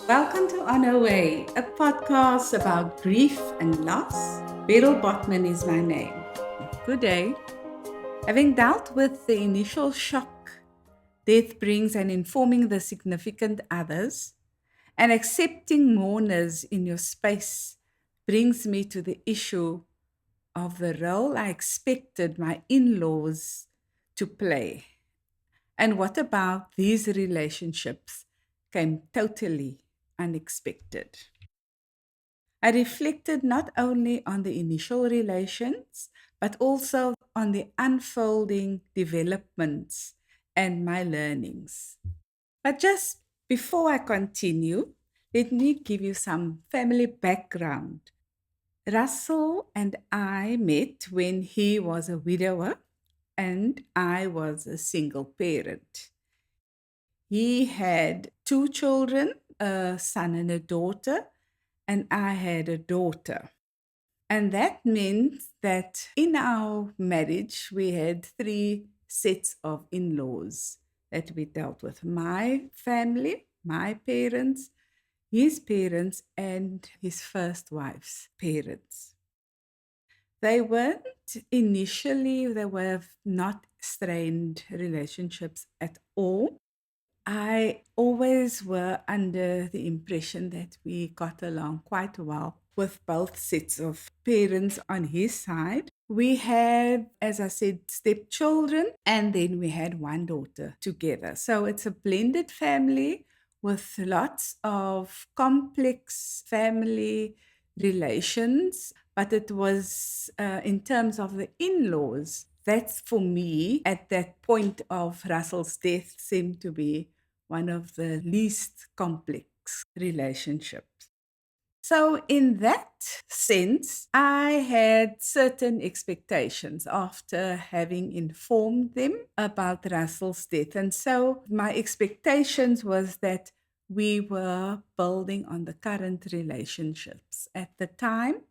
Welcome to On Our Way, a podcast about grief and loss. Beryl Botman is my name. Good day. Having dealt with the initial shock death brings and informing the significant others, and accepting mourners in your space brings me to the issue of the role I expected my in laws to play. And what about these relationships came totally unexpected? I reflected not only on the initial relations, but also on the unfolding developments and my learnings. But just before I continue, let me give you some family background. Russell and I met when he was a widower and I was a single parent. He had two children, a son and a daughter, and I had a daughter. And that meant that in our marriage, we had three sets of in laws that we dealt with: my family, my parents, his parents, and his first wife's parents. They weren't initially, they were not strained relationships at all. I always were under the impression that we got along quite well with both sets of parents on his side. We had, as I said, stepchildren, and then we had one daughter together. So it's a blended family with lots of complex family relations, but it was in terms of the in laws. That's for me, at that point of Russell's death, seemed to be one of the least complex relationships. So, in that sense, I had certain expectations after having informed them about Russell's death. And so, my expectations was that we were building on the current relationships. At the time,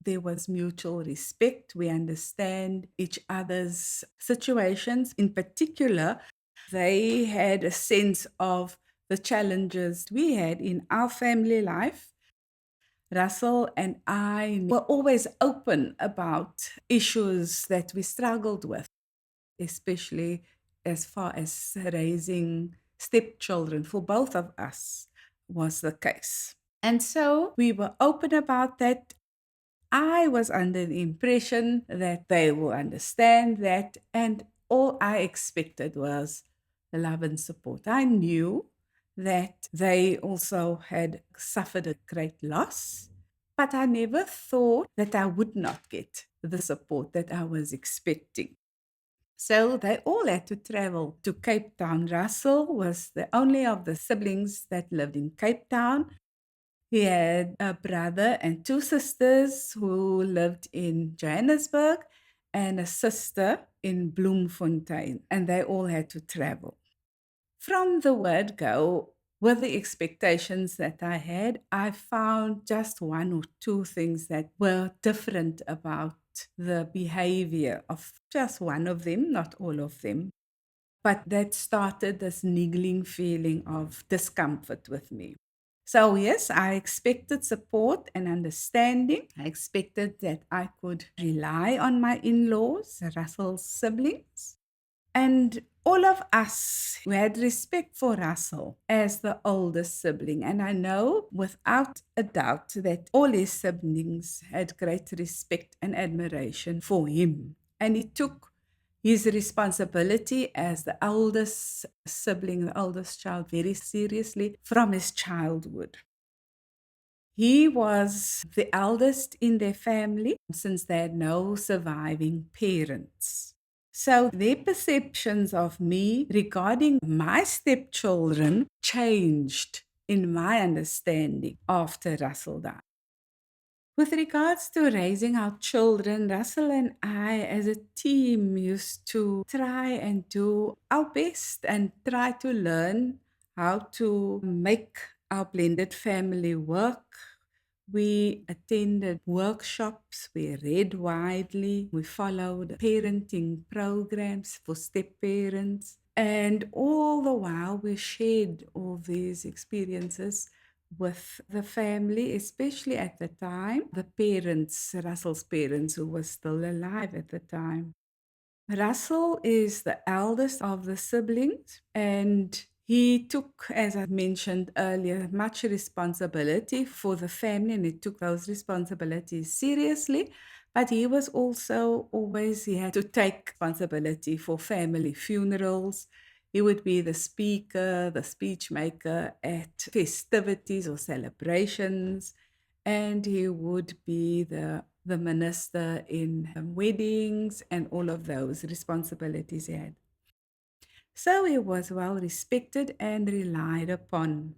there was mutual respect. We understand each other's situations. In particular, they had a sense of the challenges we had in our family life. Russell and I were always open about issues that we struggled with, especially as far as raising stepchildren for both of us was the case. And so we were open about that. I was under the impression that they will understand that, and all I expected was love and support. I knew that they also had suffered a great loss, but I never thought that I would not get the support that I was expecting. So they all had to travel to Cape Town. Russell was the only of the siblings that lived in Cape Town. He had a brother and two sisters who lived in Johannesburg and a sister in Bloemfontein, and they all had to travel. From the word go, with the expectations that I had, I found just one or two things that were different about the behavior of just one of them, not all of them. But that started this niggling feeling of discomfort with me. So, yes, I expected support and understanding. I expected that I could rely on my in laws, Russell's siblings. And all of us, we had respect for Russell as the oldest sibling. And I know without a doubt that all his siblings had great respect and admiration for him. And he took his responsibility as the eldest sibling, the oldest child, very seriously from his childhood. He was the eldest in their family since they had no surviving parents. So their perceptions of me regarding my stepchildren changed in my understanding after Russell died. With regards to raising our children, Russell and I as a team used to try and do our best and try to learn how to make our blended family work. We attended workshops, we read widely, we followed parenting programs for step parents, and all the while we shared all these experiences with the family, especially at the time, the parents, Russell's parents, who were still alive at the time. Russell is the eldest of the siblings, and he took, as I mentioned earlier, much responsibility for the family, and he took those responsibilities seriously. But he was also always, he had to take responsibility for family funerals. He would be the speaker, the speech maker at festivities or celebrations, and he would be the minister in weddings and all of those responsibilities he had. So he was well respected and relied upon.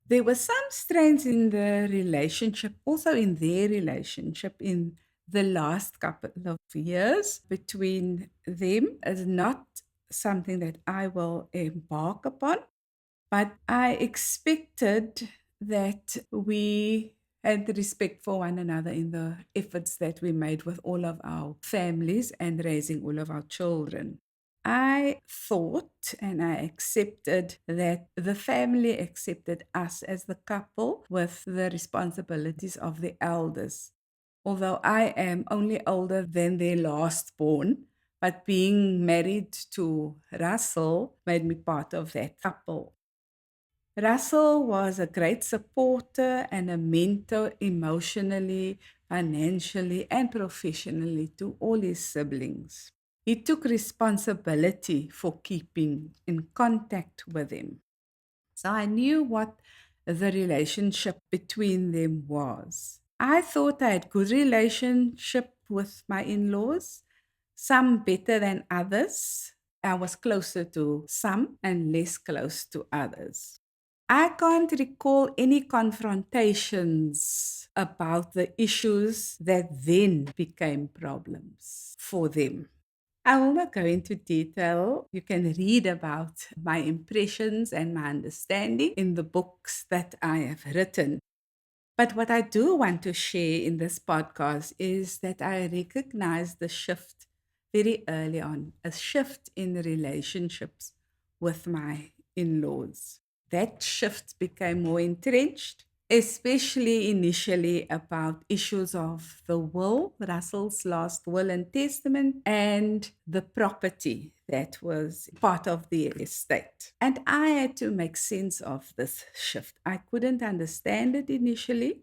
There was some strains in the relationship, also in their relationship in the last couple of years between them, is not something that I will embark upon. But I expected that we had respect for one another in the efforts that we made with all of our families and raising all of our children. I thought and I accepted that the family accepted us as the couple with the responsibilities of the elders. Although I am only older than their last born, but being married to Russell made me part of that couple. Russell was a great supporter and a mentor emotionally, financially, and professionally to all his siblings. He took responsibility for keeping in contact with them. So I knew what the relationship between them was. I thought I had good relationship with my in-laws, some better than others. I was closer to some and less close to others. I can't recall any confrontations about the issues that then became problems for them. I will not go into detail. You can read about my impressions and my understanding in the books that I have written. But what I do want to share in this podcast is that I recognize the shift very early on, a shift in relationships with my in laws. That shift became more entrenched, especially initially about issues of the will, Russell's last will and testament, and the property that was part of the estate. And I had to make sense of this shift. I couldn't understand it initially.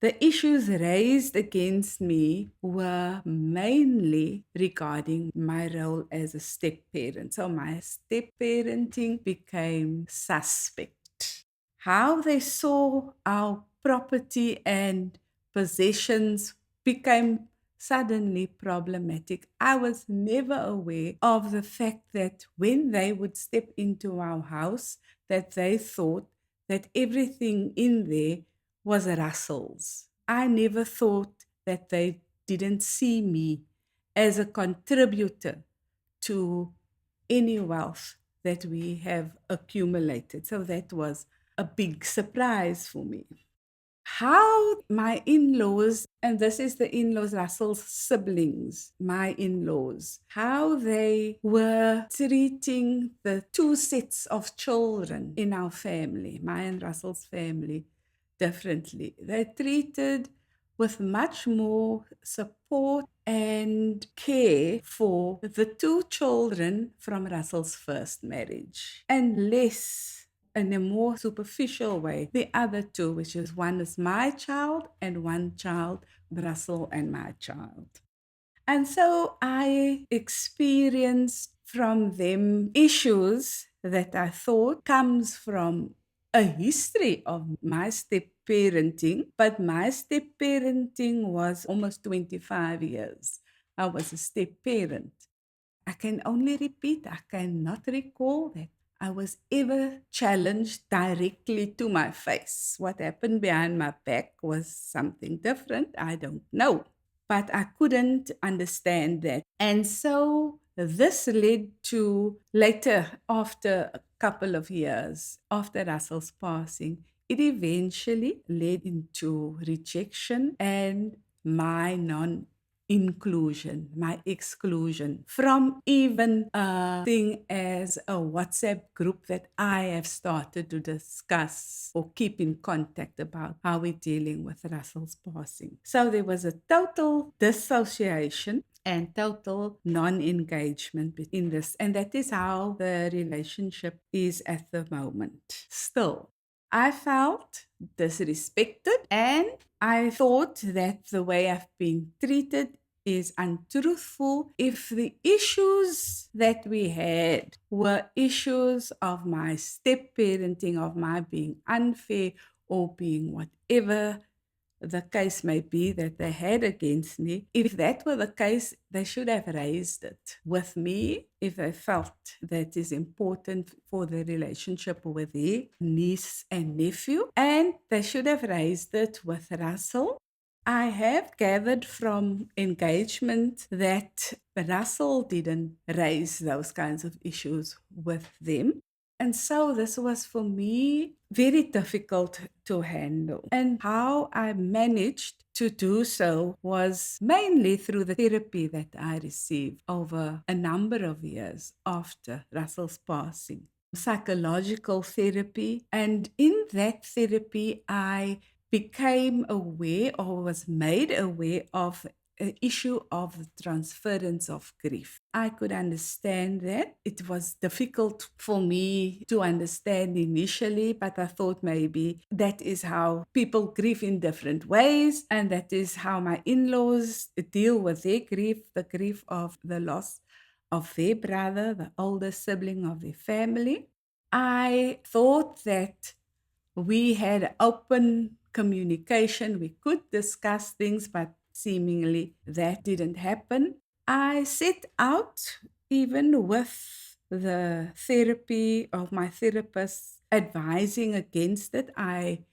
The issues raised against me were mainly regarding my role as a step parent. So my step parenting became suspect. How they saw our property and possessions became suddenly problematic. I was never aware of the fact that when they would step into our house, that they thought that everything in there was Russell's. I never thought that they didn't see me as a contributor to any wealth that we have accumulated. So that was a big surprise for me. How my in laws, and this is the in laws, Russell's siblings, my in laws, how they were treating the two sets of children in our family, my and Russell's family, differently. They treated with much more support and care for the two children from Russell's first marriage, and less in a more superficial way the other two, which is one is my child and one child, Russell and my child. And so I experienced from them issues that I thought comes from a history of my step parenting, but my step parenting was almost 25 years. I was a step parent. I can only repeat, I cannot recall that I was ever challenged directly to my face. What happened behind my back was something different. I don't know. But I couldn't understand that. And so this led to later, after a couple of years, after Russell's passing, it eventually led into rejection and my non inclusion, my exclusion from even a thing as a WhatsApp group that I have started to discuss or keep in contact about how we're dealing with Russell's passing. So there was a total dissociation and total non-engagement in this. And that is how the relationship is at the moment. Still, I felt disrespected and I thought that the way I've been treated is untruthful. If the issues that we had were issues of my step parenting, of my being unfair or being whatever the case may be that they had against me, if that were the case, they should have raised it with me if they felt that is important for the relationship with their niece and nephew, and they should have raised it with Russell. I have gathered from engagement that Russell didn't raise those kinds of issues with them. And so this was for me very difficult to handle. And how I managed to do so was mainly through the therapy that I received over a number of years after Russell's passing. Psychological therapy. And in that therapy, I became aware or was made aware of an issue of the transference of grief. I could understand that. It was difficult for me to understand initially, but I thought maybe that is how people grieve in different ways, and that is how my in-laws deal with their grief, the grief of the loss of their brother, the oldest sibling of their family. I thought that we had open communication. We could discuss things, but seemingly that didn't happen. I set out, even with the therapy of my therapist advising against it, I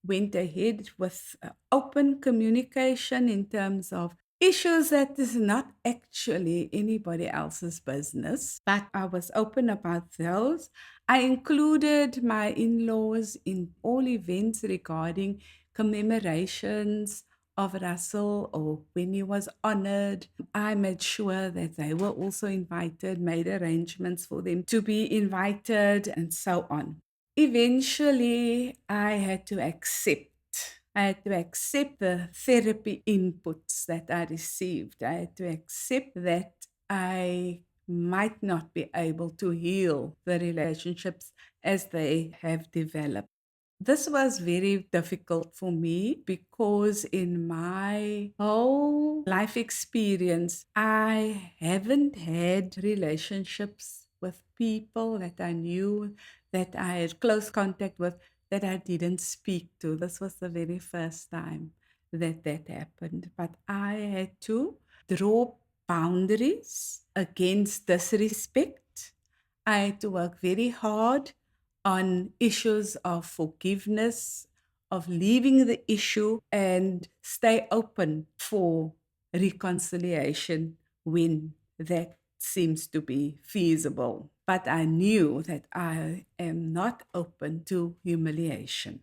went ahead with open communication in terms of issues that is not actually anybody else's business, but I was open about those. I included my in-laws in all events regarding commemorations of Russell or when he was honored. I made sure that they were also invited, made arrangements for them to be invited, and so on. Eventually, I had to accept the therapy inputs that I received. I had to accept that I might not be able to heal the relationships as they have developed. This was very difficult for me because in my whole life experience, I haven't had relationships with people that I knew, that I had close contact with, that I didn't speak to. This was the very first time that happened. But I had to draw boundaries against disrespect. I had to work very hard on issues of forgiveness, of leaving the issue and stay open for reconciliation when that seems to be feasible. But I knew that I am not open to humiliation.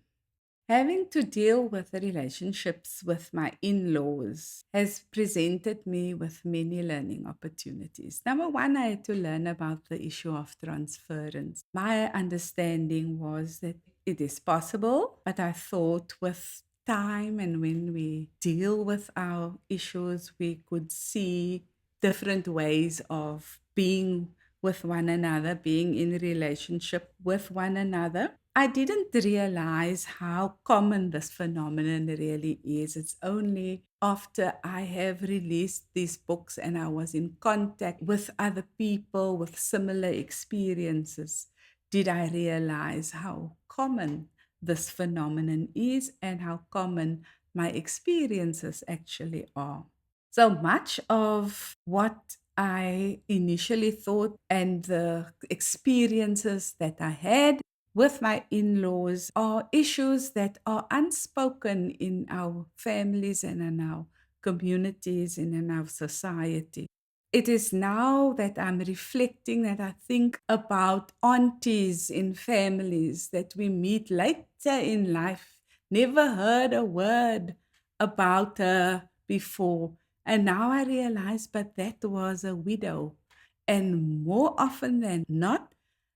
Having to deal with the relationships with my in-laws has presented me with many learning opportunities. Number one, I had to learn about the issue of transference. My understanding was that it is possible, but I thought with time and when we deal with our issues, we could see different ways of being with one another, being in relationship with one another. I didn't realize how common this phenomenon really is. It's only after I have released these books and I was in contact with other people with similar experiences, did I realize how common this phenomenon is and how common my experiences actually are. So much of what I initially thought and the experiences that I had with my in-laws are issues that are unspoken in our families and in our communities and in our society. It is now that I'm reflecting that I think about aunties in families that we meet later in life, never heard a word about her before, And now I realize, but that was a widow. And more often than not,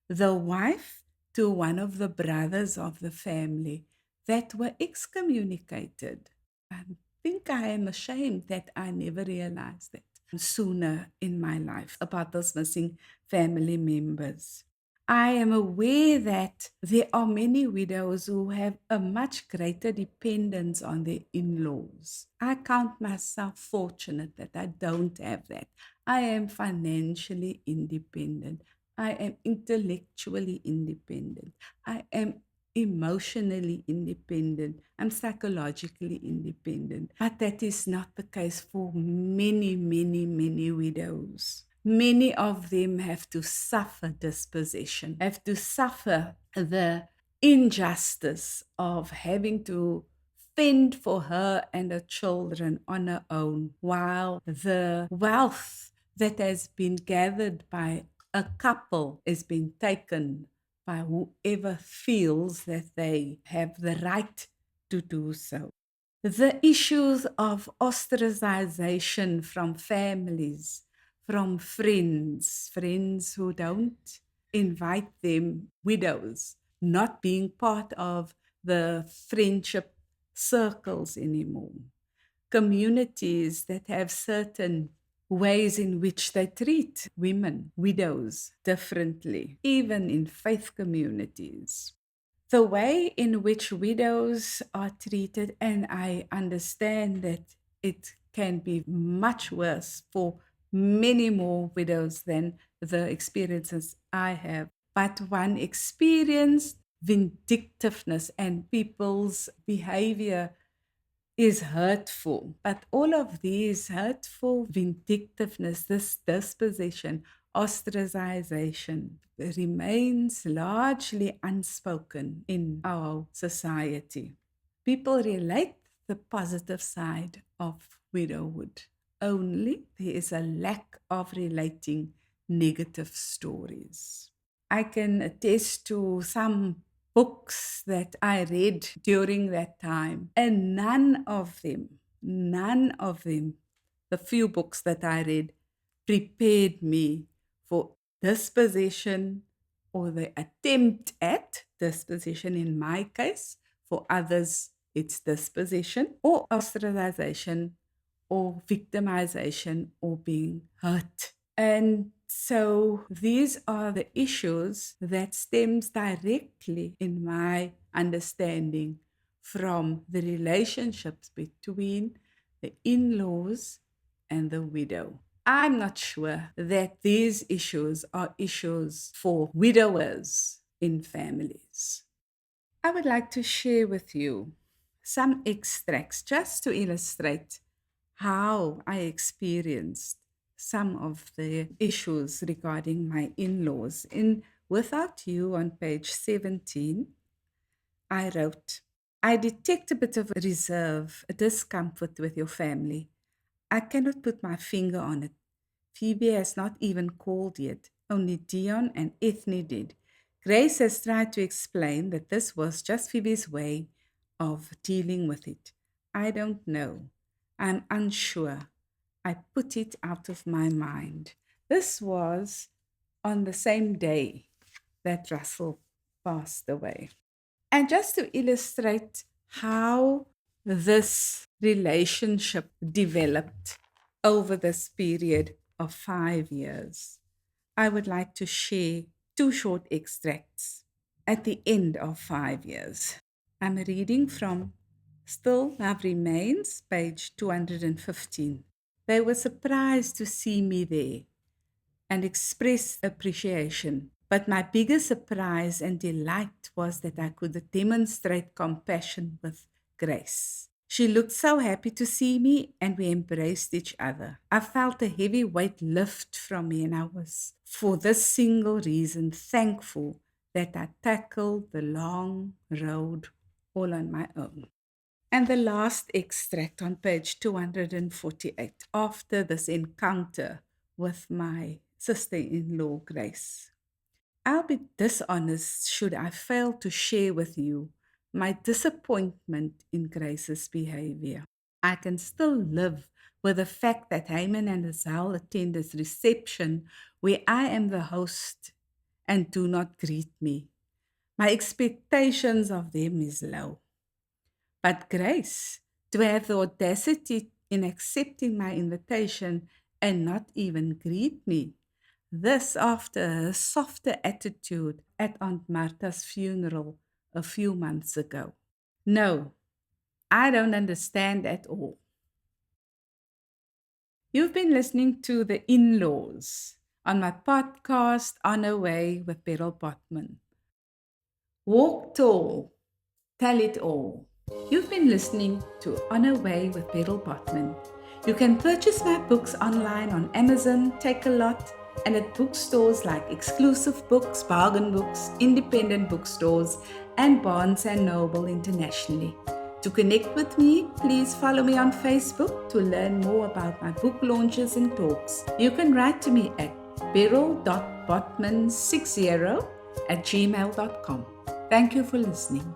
the wife to one of the brothers of the family that were excommunicated. I think I am ashamed that I never realized that sooner in my life about those missing family members. I am aware that there are many widows who have a much greater dependence on their in laws. I count myself fortunate that I don't have that. I am financially independent. I am intellectually independent. I am emotionally independent. I'm psychologically independent. But that is not the case for many, many, many widows. Many of them have to suffer dispossession, have to suffer the injustice of having to fend for her and her children on her own, while the wealth that has been gathered by a couple is being taken by whoever feels that they have the right to do so. The issues of ostracization from families, from friends who don't invite them, widows, not being part of the friendship circles anymore, communities that have certain ways in which they treat women, widows, differently, even in faith communities. The way in which widows are treated, and I understand that it can be much worse for many more widows than the experiences I have. But one experienced vindictiveness and people's behavior is hurtful. But all of these hurtful vindictiveness, this disposition, ostracization, remains largely unspoken in our society. People relate the positive side of widowhood. Only there is a lack of relating negative stories. I can attest to some books that I read during that time, and none of them, the few books that I read, prepared me for disposition or the attempt at disposition in my case. For others, it's disposition or ostracization or victimization or being hurt. And so these are the issues that stems directly, in my understanding, from the relationships between the in-laws and the widow. I'm not sure that these issues are issues for widowers in families. I would like to share with you some extracts just to illustrate how I experienced some of the issues regarding my in laws. In Without You on page 17, I wrote, I detect a bit of reserve, a discomfort with your family. I cannot put my finger on it. Phoebe has not even called yet. Only Dion and Ethne did. Grace has tried to explain that this was just Phoebe's way of dealing with it. I don't know. I'm unsure. I put it out of my mind. This was on the same day that Russell passed away. And just to illustrate how this relationship developed over this period of 5 years, I would like to share two short extracts at the end of 5 years. I'm reading from Still Love Remains, page 215. They were surprised to see me there and expressed appreciation. But my biggest surprise and delight was that I could demonstrate compassion with Grace. She looked so happy to see me, and we embraced each other. I felt a heavy weight lift from me, and I was, for this single reason, thankful that I tackled the long road all on my own. And the last extract on page 248, after this encounter with my sister in law, Grace. I'll be dishonest should I fail to share with you my disappointment in Grace's behavior. I can still live with the fact that Haman and Hazael attend this reception where I am the host and do not greet me. My expectations of them is low. But Grace, to have the audacity in accepting my invitation and not even greet me. This after her softer attitude at Aunt Martha's funeral a few months ago. No, I don't understand at all. You've been listening to The In-Laws on my podcast On Her Way with Beryl Botman. Walk tall, tell it all. You've been listening to On Her Way with Beryl Botman. You can purchase my books online on Amazon, Take-A-Lot, and at bookstores like Exclusive Books, Bargain Books, independent bookstores, and Barnes & Noble internationally. To connect with me, please follow me on Facebook to learn more about my book launches and talks. You can write to me at beryl.botman60@gmail.com. Thank you for listening.